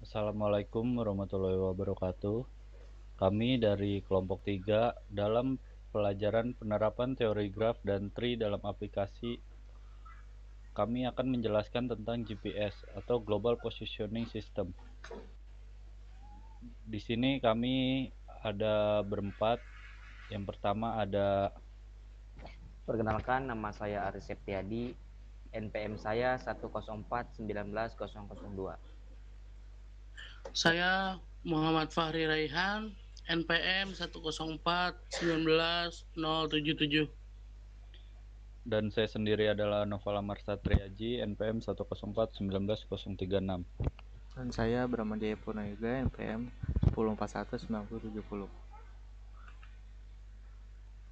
Assalamualaikum warahmatullahi wabarakatuh. Kami dari kelompok 3 dalam pelajaran penerapan teori graf dan tree dalam aplikasi, kami akan menjelaskan tentang GPS atau Global Positioning System. Di sini kami ada berempat. Yang pertama ada Perkenalkan, nama saya Aris Septiadi, NPM saya 104191002. Saya Muhammad Fahri Raihan, NPM 104191077. dan saya sendiri adalah Noval Amar Satriaji, NPM 104191036. Dan saya Bramajaya Purnayoga, NPM 10419070.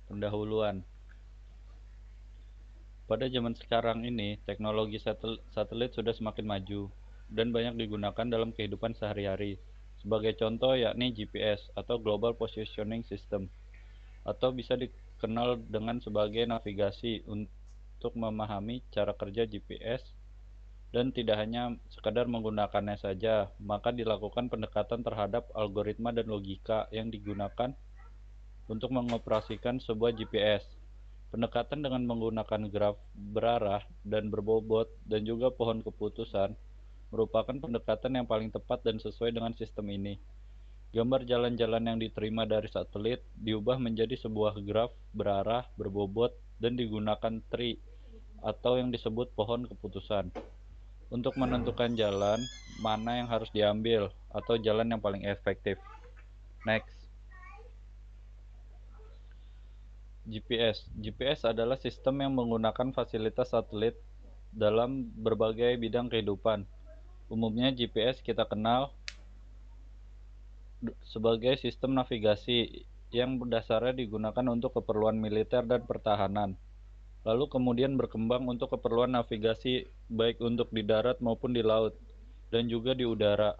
Pendahuluan. Pada zaman sekarang ini, teknologi satelit sudah semakin maju dan banyak digunakan dalam kehidupan sehari-hari. Sebagai contoh yakni GPS atau Global Positioning System, atau bisa dikenal dengan sebagai navigasi untuk memahami cara kerja GPS dan tidak hanya sekadar menggunakannya saja, maka dilakukan pendekatan terhadap algoritma dan logika yang digunakan untuk mengoperasikan sebuah GPS. Pendekatan dengan menggunakan graf berarah dan berbobot dan juga pohon keputusan merupakan pendekatan yang paling tepat dan sesuai dengan sistem ini. Gambar jalan-jalan yang diterima dari satelit diubah menjadi sebuah graf berarah, berbobot, dan digunakan tree atau yang disebut pohon keputusan untuk menentukan jalan mana yang harus diambil atau jalan yang paling efektif. Next. GPS adalah sistem yang menggunakan fasilitas satelit dalam berbagai bidang kehidupan. Umumnya GPS kita kenal sebagai sistem navigasi yang dasarnya digunakan untuk keperluan militer dan pertahanan. Lalu kemudian berkembang untuk keperluan navigasi baik untuk di darat maupun di laut dan juga di udara.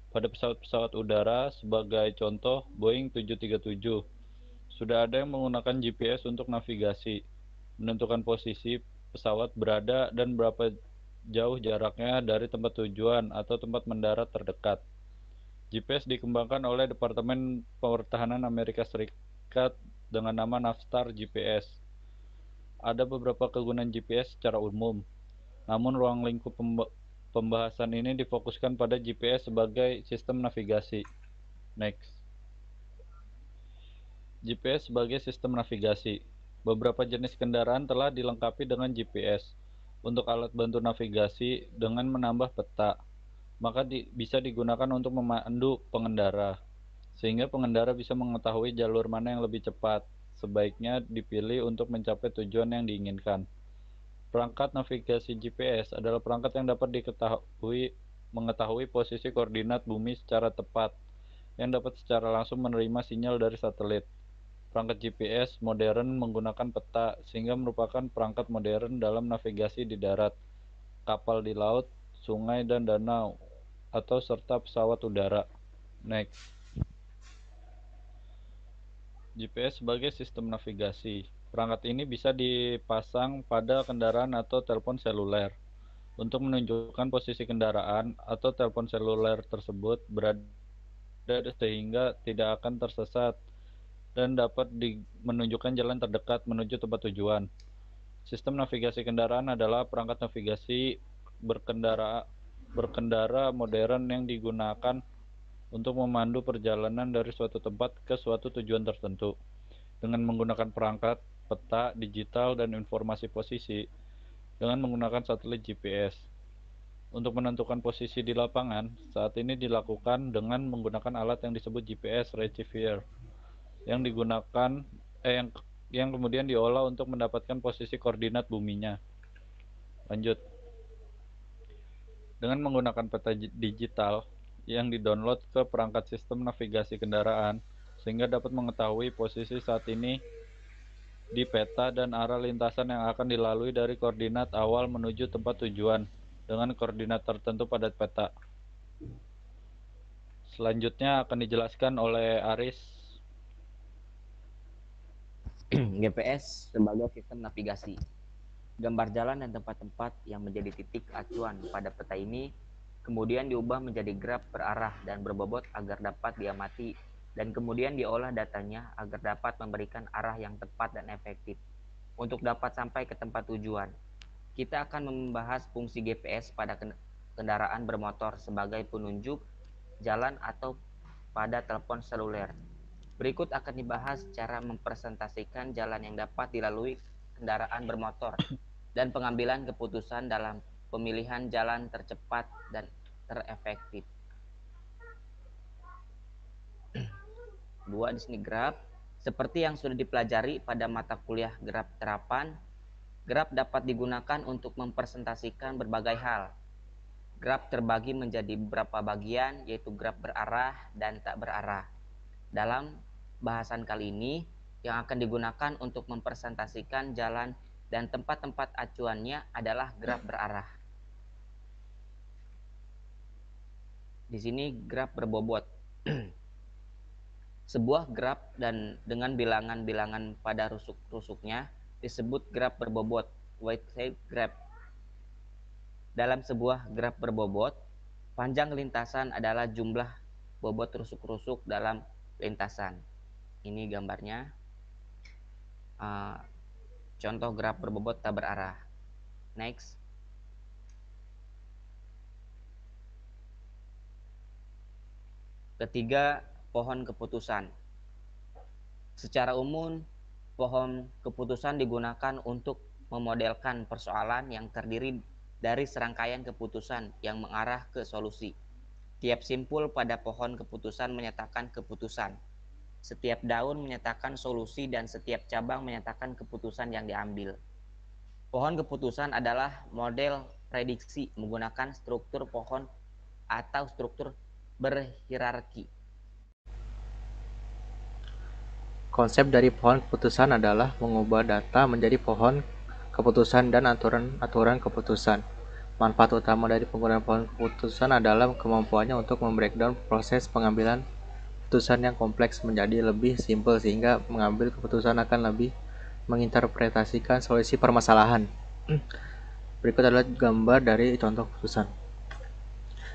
Pada pesawat-pesawat udara sebagai contoh Boeing 737 sudah ada yang menggunakan GPS untuk navigasi, menentukan posisi pesawat berada dan berapa jauh jaraknya dari tempat tujuan atau tempat mendarat terdekat. GPS dikembangkan oleh Departemen Pertahanan Amerika Serikat dengan nama Navstar GPS. Ada beberapa kegunaan GPS secara umum, namun ruang lingkup pembahasan ini difokuskan pada GPS sebagai sistem navigasi. Next. GPS sebagai sistem navigasi. Beberapa jenis kendaraan telah dilengkapi dengan GPS untuk alat bantu navigasi dengan menambah peta, maka bisa digunakan untuk memandu pengendara, sehingga pengendara bisa mengetahui jalur mana yang lebih cepat. Sebaiknya dipilih untuk mencapai tujuan yang diinginkan. Perangkat navigasi GPS adalah perangkat yang dapat mengetahui posisi koordinat bumi secara tepat, yang dapat secara langsung menerima sinyal dari satelit. Perangkat GPS modern menggunakan peta, sehingga merupakan perangkat modern dalam navigasi di darat, kapal di laut, sungai dan danau, atau serta pesawat udara. Next. GPS sebagai sistem navigasi. Perangkat ini bisa dipasang pada kendaraan atau telepon seluler untuk menunjukkan posisi kendaraan atau telepon seluler tersebut berada sehingga tidak akan tersesat dan dapat menunjukkan jalan terdekat menuju tempat tujuan. Sistem navigasi kendaraan adalah perangkat navigasi berkendara modern yang digunakan untuk memandu perjalanan dari suatu tempat ke suatu tujuan tertentu. Dengan menggunakan perangkat, peta, digital, dan informasi posisi, dengan menggunakan satelit GPS. Untuk menentukan posisi di lapangan, saat ini dilakukan dengan menggunakan alat yang disebut GPS receiver yang digunakan yang kemudian diolah untuk mendapatkan posisi koordinat buminya. Lanjut. Dengan menggunakan peta digital yang didownload ke perangkat sistem navigasi kendaraan, sehingga dapat mengetahui posisi saat ini di peta dan arah lintasan yang akan dilalui dari koordinat awal menuju tempat tujuan dengan koordinat tertentu pada peta. Selanjutnya akan dijelaskan oleh Aris. GPS sebagai sistem navigasi. Gambar jalan dan tempat-tempat yang menjadi titik acuan pada peta ini kemudian diubah menjadi graf berarah dan berbobot agar dapat diamati, dan kemudian diolah datanya agar dapat memberikan arah yang tepat dan efektif untuk dapat sampai ke tempat tujuan. Kita akan membahas fungsi GPS pada kendaraan bermotor sebagai penunjuk jalan atau pada telepon seluler. Berikut akan dibahas cara mempresentasikan jalan yang dapat dilalui kendaraan bermotor dan pengambilan keputusan dalam pemilihan jalan tercepat dan terefektif. 2 di sini graf. Seperti yang sudah dipelajari pada mata kuliah graf terapan, graf dapat digunakan untuk mempresentasikan berbagai hal. Graf terbagi menjadi beberapa bagian, yaitu graf berarah dan tak berarah. Dalam bahasan kali ini, yang akan digunakan untuk mempresentasikan jalan dan tempat-tempat acuannya adalah graf berarah. Di sini graf berbobot. Sebuah graf dan dengan bilangan-bilangan pada rusuk-rusuknya disebut graf berbobot, Whiteside graph. Dalam sebuah graf berbobot, panjang lintasan adalah jumlah bobot rusuk-rusuk dalam lintasan. Ini gambarnya. Contoh graf berbobot tak berarah. Next. Ketiga, pohon keputusan. Secara umum, pohon keputusan digunakan untuk memodelkan persoalan yang terdiri dari serangkaian keputusan yang mengarah ke solusi. Tiap simpul pada pohon keputusan menyatakan keputusan. Setiap daun menyatakan solusi dan setiap cabang menyatakan keputusan yang diambil. Pohon keputusan adalah model prediksi menggunakan struktur pohon atau struktur berhierarki. Konsep dari pohon keputusan adalah mengubah data menjadi pohon keputusan dan aturan-aturan keputusan. Manfaat utama dari penggunaan pohon keputusan adalah kemampuannya untuk membreakdown proses pengambilan keputusan yang kompleks menjadi lebih simpel sehingga mengambil keputusan akan lebih menginterpretasikan solusi permasalahan. Berikut adalah gambar dari contoh keputusan.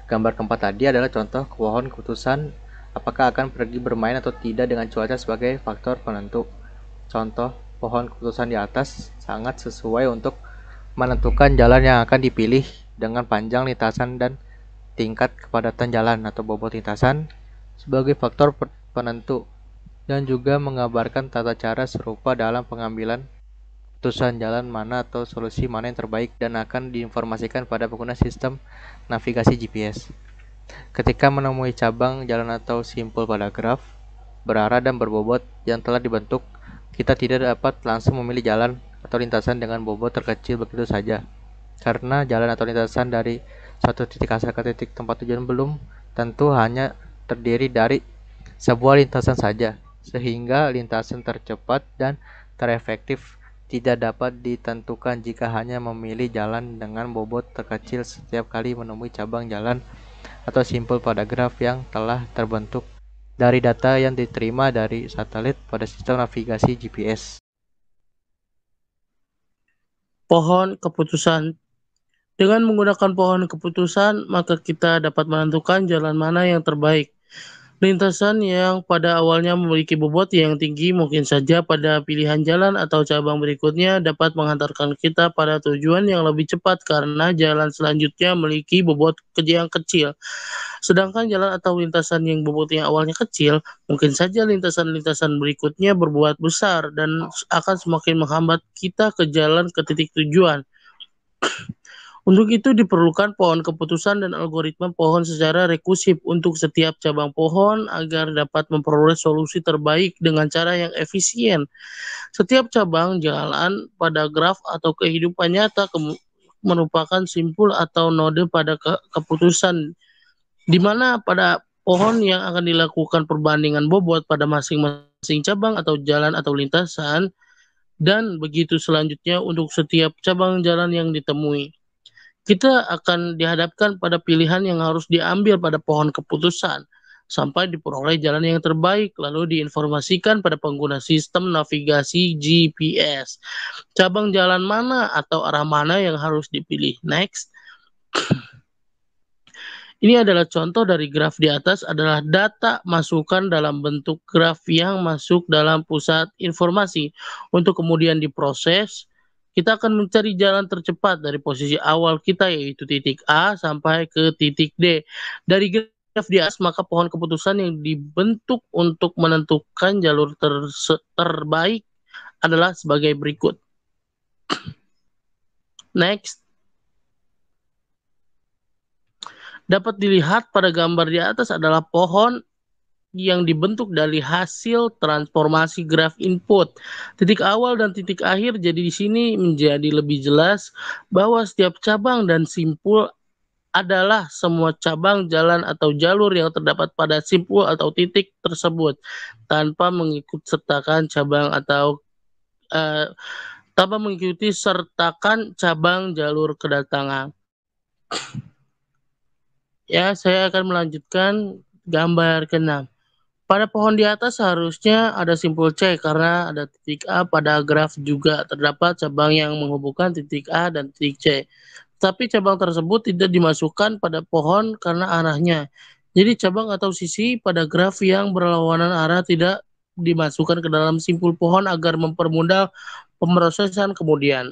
Gambar keempat tadi adalah contoh pohon keputusan apakah akan pergi bermain atau tidak dengan cuaca sebagai faktor penentu. Contoh pohon keputusan di atas sangat sesuai untuk menentukan jalan yang akan dipilih dengan panjang lintasan dan tingkat kepadatan jalan atau bobot lintasan sebagai faktor penentu, dan juga mengabarkan tata cara serupa dalam pengambilan keputusan jalan mana atau solusi mana yang terbaik dan akan diinformasikan pada pengguna sistem navigasi GPS. Ketika menemui cabang jalan atau simpul pada graf berarah dan berbobot yang telah dibentuk, kita tidak dapat langsung memilih jalan atau lintasan dengan bobot terkecil begitu saja, karena jalan atau lintasan dari suatu titik asal ke titik tempat tujuan belum tentu hanya terdiri dari sebuah lintasan saja, sehingga lintasan tercepat dan terefektif tidak dapat ditentukan jika hanya memilih jalan dengan bobot terkecil setiap kali menemui cabang jalan atau simpul pada graf yang telah terbentuk dari data yang diterima dari satelit pada sistem navigasi GPS. Pohon keputusan. Dengan menggunakan pohon keputusan, maka kita dapat menentukan jalan mana yang terbaik. Lintasan yang pada awalnya memiliki bobot yang tinggi mungkin saja pada pilihan jalan atau cabang berikutnya dapat menghantarkan kita pada tujuan yang lebih cepat karena jalan selanjutnya memiliki bobot yang kecil. Sedangkan jalan atau lintasan yang bobotnya awalnya kecil, mungkin saja lintasan-lintasan berikutnya berbuat besar dan akan semakin menghambat kita ke jalan ke titik tujuan. Untuk itu diperlukan pohon keputusan dan algoritma pohon secara rekursif untuk setiap cabang pohon agar dapat memperoleh solusi terbaik dengan cara yang efisien. Setiap cabang jalan pada graf atau kehidupan nyata merupakan simpul atau node pada keputusan, di mana pada pohon yang akan dilakukan perbandingan bobot pada masing-masing cabang atau jalan atau lintasan, dan begitu selanjutnya untuk setiap cabang jalan yang ditemui. Kita akan dihadapkan pada pilihan yang harus diambil pada pohon keputusan sampai diperoleh jalan yang terbaik, lalu diinformasikan pada pengguna sistem navigasi GPS. Cabang jalan mana atau arah mana yang harus dipilih. Next. Ini adalah contoh dari graf di atas adalah data masukan dalam bentuk graf yang masuk dalam pusat informasi. Untuk kemudian diproses, kita akan mencari jalan tercepat dari posisi awal kita yaitu titik A sampai ke titik D. Dari graf di atas maka pohon keputusan yang dibentuk untuk menentukan jalur terbaik adalah sebagai berikut. Next. Dapat dilihat pada gambar di atas adalah pohon yang dibentuk dari hasil transformasi graf input. Titik awal dan titik akhir jadi di sini menjadi lebih jelas bahwa setiap cabang dan simpul adalah semua cabang, jalan atau jalur yang terdapat pada simpul atau titik tersebut tanpa mengikut sertakan cabang atau tanpa mengikuti sertakan cabang jalur kedatangan. Ya, saya akan melanjutkan gambar ke-6. Pada pohon di atas seharusnya ada simpul C karena ada titik A. Pada graf juga terdapat cabang yang menghubungkan titik A dan titik C. Tapi cabang tersebut tidak dimasukkan pada pohon karena arahnya. Jadi cabang atau sisi pada graf yang berlawanan arah tidak dimasukkan ke dalam simpul pohon agar mempermudah pemrosesan kemudian.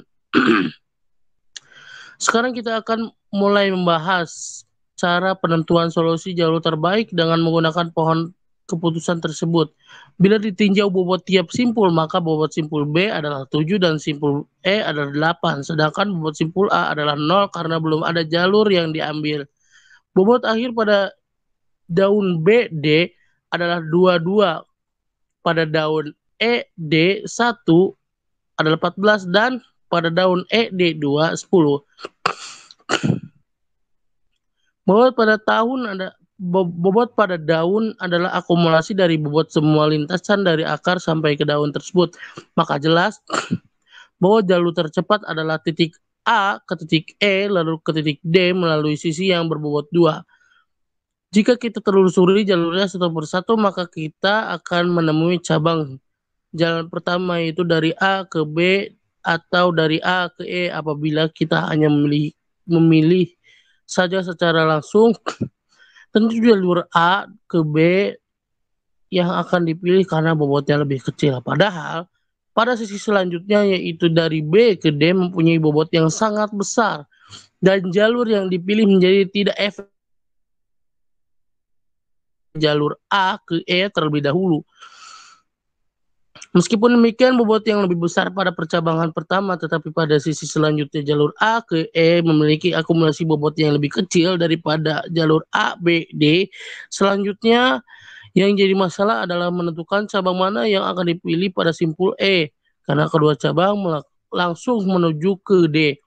Sekarang kita akan mulai membahas cara penentuan solusi jalur terbaik dengan menggunakan pohon keputusan tersebut. Bila ditinjau bobot tiap simpul, maka bobot simpul B adalah 7 dan simpul E adalah 8, sedangkan bobot simpul A adalah 0 karena belum ada jalur yang diambil. Bobot akhir pada daun BD adalah 22, pada daun ED 1 adalah 14 dan pada daun ED2 10. Bobot pada daun adalah akumulasi dari bobot semua lintasan dari akar sampai ke daun tersebut. Maka jelas bahwa jalur tercepat adalah titik A ke titik E lalu ke titik D melalui sisi yang berbobot 2. Jika kita telusuri jalurnya satu persatu maka kita akan menemui cabang. Jalan pertama yaitu dari A ke B atau dari A ke E apabila kita hanya memilih saja secara langsung, tentu jalur A ke B yang akan dipilih karena bobotnya lebih kecil. Padahal pada sisi selanjutnya yaitu dari B ke D mempunyai bobot yang sangat besar dan jalur yang dipilih menjadi tidak efektif. Jalur A ke E terlebih dahulu. Meskipun demikian, bobot yang lebih besar pada percabangan pertama, tetapi pada sisi selanjutnya jalur A ke E memiliki akumulasi bobot yang lebih kecil daripada jalur A, B, D. Selanjutnya, yang jadi masalah adalah menentukan cabang mana yang akan dipilih pada simpul E, karena kedua cabang langsung menuju ke D.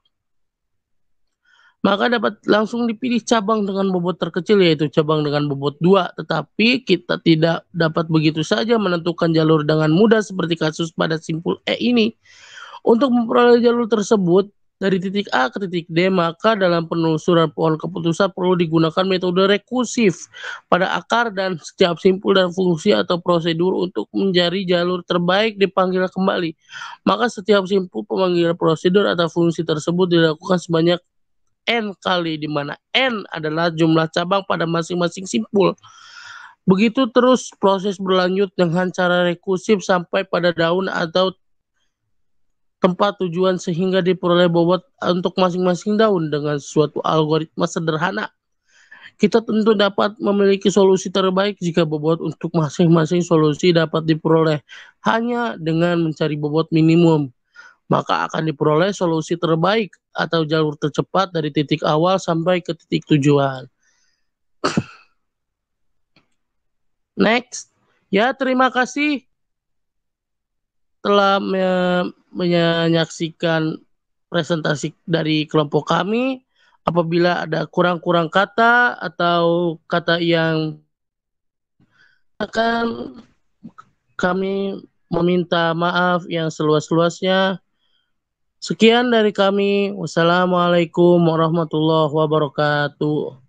Maka dapat langsung dipilih cabang dengan bobot terkecil yaitu cabang dengan bobot 2. Tetapi kita tidak dapat begitu saja menentukan jalur dengan mudah seperti kasus pada simpul E ini. Untuk memperoleh jalur tersebut dari titik A ke titik D, maka dalam penelusuran pohon keputusan perlu digunakan metode rekursif pada akar dan setiap simpul dan fungsi atau prosedur untuk mencari jalur terbaik dipanggil kembali. Maka setiap simpul pemanggilan prosedur atau fungsi tersebut dilakukan sebanyak N kali, di mana N adalah jumlah cabang pada masing-masing simpul. Begitu terus proses berlanjut dengan cara rekursif sampai pada daun atau tempat tujuan sehingga diperoleh bobot untuk masing-masing daun dengan suatu algoritma sederhana. Kita tentu dapat memiliki solusi terbaik jika bobot untuk masing-masing solusi dapat diperoleh hanya dengan mencari bobot minimum. Maka akan diperoleh solusi terbaik atau jalur tercepat dari titik awal sampai ke titik tujuan. Next. Ya, terima kasih telah menyaksikan presentasi dari kelompok kami. Apabila ada kurang-kurang kata atau kata yang akan kami meminta maaf yang seluas-luasnya. Sekian dari kami. Wassalamualaikum warahmatullahi wabarakatuh.